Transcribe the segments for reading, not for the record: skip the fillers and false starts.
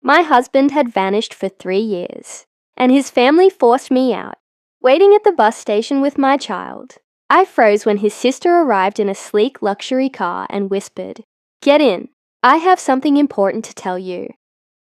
My husband had vanished for 3 years, and his family forced me out. Waiting at the bus station with my child, I froze when his sister arrived in a sleek luxury car and whispered, "Get in. I have something important to tell you."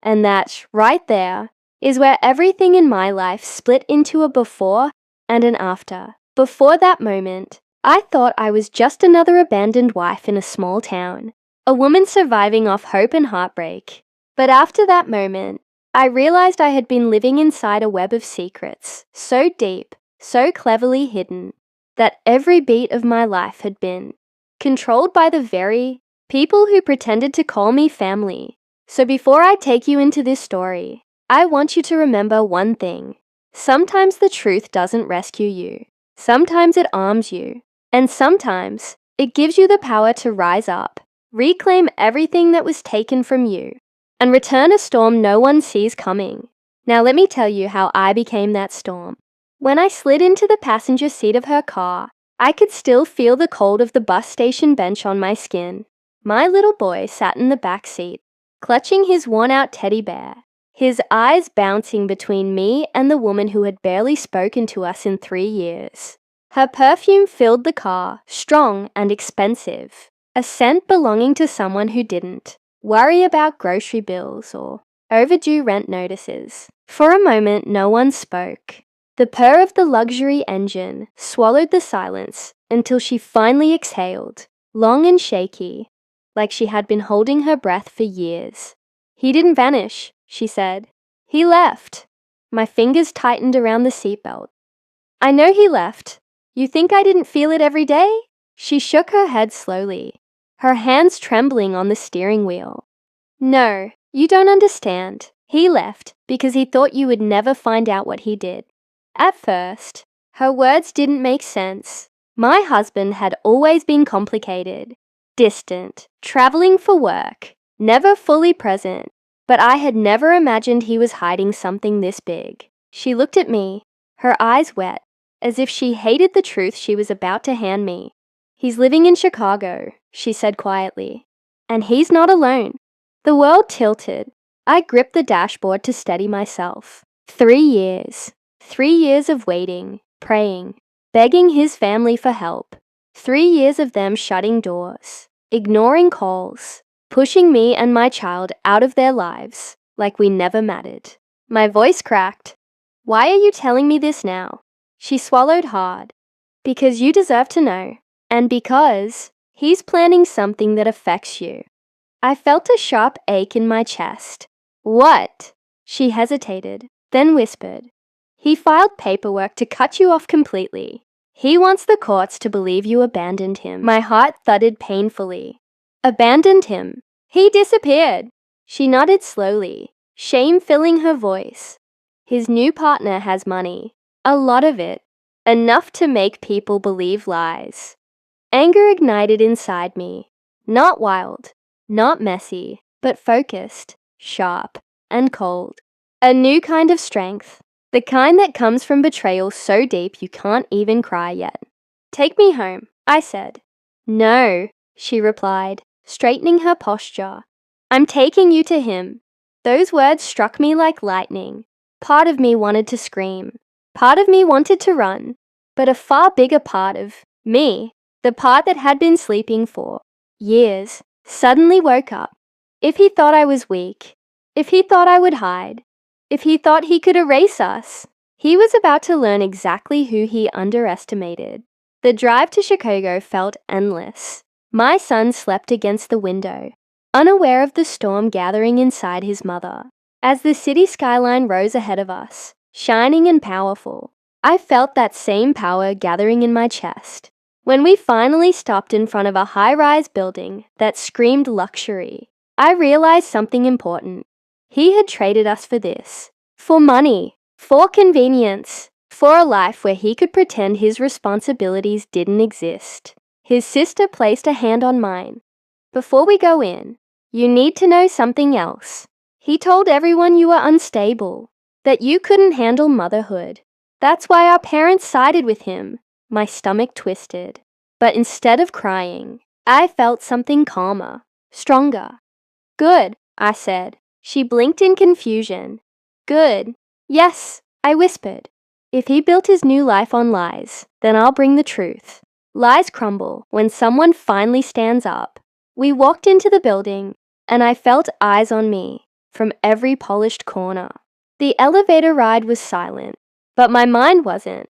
And that, right there, is where everything in my life split into a before and an after. Before that moment, I thought I was just another abandoned wife in a small town, a woman surviving off hope and heartbreak. But after that moment, I realized I had been living inside a web of secrets, so deep, so cleverly hidden, that every beat of my life had been controlled by the very people who pretended to call me family. So before I take you into this story, I want you to remember one thing. Sometimes the truth doesn't rescue you. Sometimes it arms you. And sometimes it gives you the power to rise up, reclaim everything that was taken from you, and return a storm no one sees coming. Now let me tell you how I became that storm. When I slid into the passenger seat of her car, I could still feel the cold of the bus station bench on my skin. My little boy sat in the back seat, clutching his worn-out teddy bear, his eyes bouncing between me and the woman who had barely spoken to us in 3 years. Her perfume filled the car, strong and expensive, a scent belonging to someone who didn't worry about grocery bills or overdue rent notices. For a moment, no one spoke. The purr of the luxury engine swallowed the silence until she finally exhaled, long and shaky, like she had been holding her breath for years. "He didn't vanish," she said. "He left." My fingers tightened around the seatbelt. "I know he left. You think I didn't feel it every day?" She shook her head slowly, her hands trembling on the steering wheel. "No, you don't understand. He left because he thought you would never find out what he did." At first, her words didn't make sense. My husband had always been complicated, distant, traveling for work, never fully present, but I had never imagined he was hiding something this big. She looked at me, her eyes wet, as if she hated the truth she was about to hand me. "He's living in Chicago," she said quietly. "And he's not alone." The world tilted. I gripped the dashboard to steady myself. 3 years. 3 years of waiting, praying, begging his family for help. 3 years of them shutting doors, ignoring calls, pushing me and my child out of their lives like we never mattered. My voice cracked. "Why are you telling me this now?" She swallowed hard. "Because you deserve to know, and because he's planning something that affects you." I felt a sharp ache in my chest. "What?" She hesitated, then whispered, "He filed paperwork to cut you off completely. He wants the courts to believe you abandoned him." My heart thudded painfully. "Abandoned him? He disappeared." She nodded slowly, shame filling her voice. "His new partner has money. A lot of it. Enough to make people believe lies." Anger ignited inside me. Not wild, not messy, but focused, sharp, and cold. A new kind of strength. The kind that comes from betrayal so deep you can't even cry yet. "Take me home," I said. "No," she replied, straightening her posture. "I'm taking you to him." Those words struck me like lightning. Part of me wanted to scream. Part of me wanted to run. But a far bigger part of me, the part that had been sleeping for years, suddenly woke up. If he thought I was weak, if he thought I would hide, if he thought he could erase us, he was about to learn exactly who he underestimated. The drive to Chicago felt endless. My son slept against the window, unaware of the storm gathering inside his mother. As the city skyline rose ahead of us, shining and powerful, I felt that same power gathering in my chest. When we finally stopped in front of a high-rise building that screamed luxury, I realized something important. He had traded us for this. For money, for convenience, for a life where he could pretend his responsibilities didn't exist. His sister placed a hand on mine. "Before we go in, you need to know something else. He told everyone you were unstable, that you couldn't handle motherhood. That's why our parents sided with him." My stomach twisted. But instead of crying, I felt something calmer, stronger. "Good," I said. She blinked in confusion. Good. Yes, I whispered. If he built his new life on lies, then I'll bring the truth. Lies crumble when someone finally stands up. We walked into the building, and I felt eyes on me from every polished corner. The elevator ride was silent, but my mind wasn't.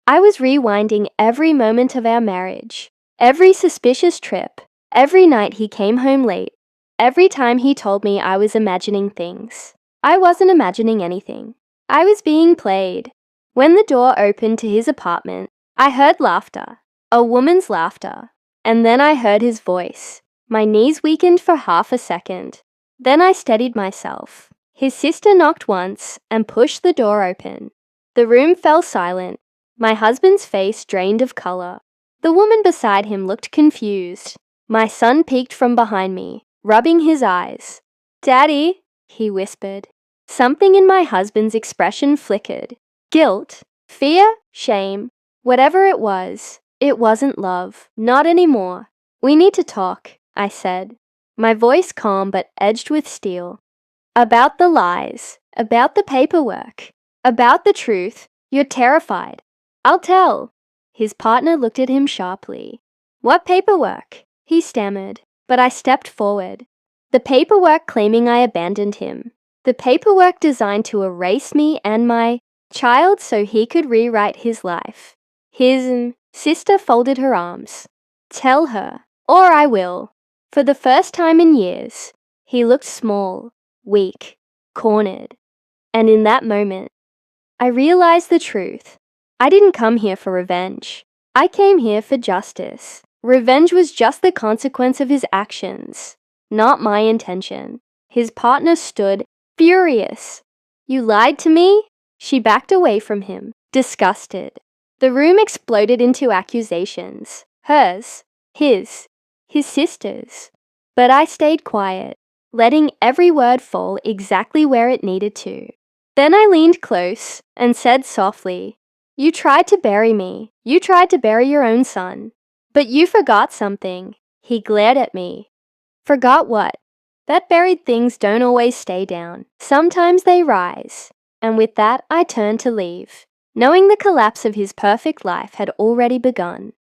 I was rewinding every moment of our marriage, every suspicious trip, every night he came home late, every time he told me I was imagining things. I wasn't imagining anything. I was being played. When the door opened to his apartment, I heard laughter, a woman's laughter, and then I heard his voice. My knees weakened for half a second. Then I steadied myself. His sister knocked once and pushed the door open. The room fell silent. My husband's face drained of color. The woman beside him looked confused. My son peeked from behind me, rubbing his eyes. "Daddy," he whispered. Something in my husband's expression flickered. Guilt, fear, shame, whatever it wasn't love. Not anymore. "We need to talk," I said, my voice calm but edged with steel. "About the lies, about the paperwork, about the truth. You're terrified." "I'll tell." His partner looked at him sharply. "What paperwork?" he stammered, but I stepped forward. "The paperwork claiming I abandoned him. The paperwork designed to erase me and my child so he could rewrite his life." His sister folded her arms. "Tell her, or I will." For the first time in years, he looked small, weak, cornered. And in that moment, I realized the truth. I didn't come here for revenge. I came here for justice. Revenge was just the consequence of his actions, not my intention. His partner stood, furious. "You lied to me?" She backed away from him, disgusted. The room exploded into accusations. Hers, his sister's. But I stayed quiet, letting every word fall exactly where it needed to. Then I leaned close and said softly, "You tried to bury me. You tried to bury your own son. But you forgot something." He glared at me. "Forgot what?" "That buried things don't always stay down. Sometimes they rise." And with that, I turned to leave, knowing the collapse of his perfect life had already begun.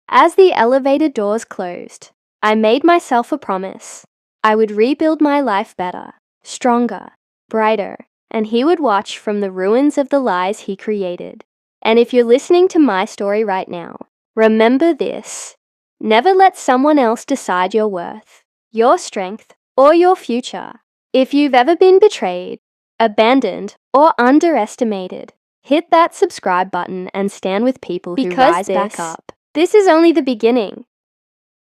As the elevator doors closed, I made myself a promise. I would rebuild my life better, stronger, brighter, and he would watch from the ruins of the lies he created. And if you're listening to my story right now, remember this. Never let someone else decide your worth, your strength, or your future. If you've ever been betrayed, abandoned, or underestimated, hit that subscribe button and stand with people who rise back up. This is only the beginning.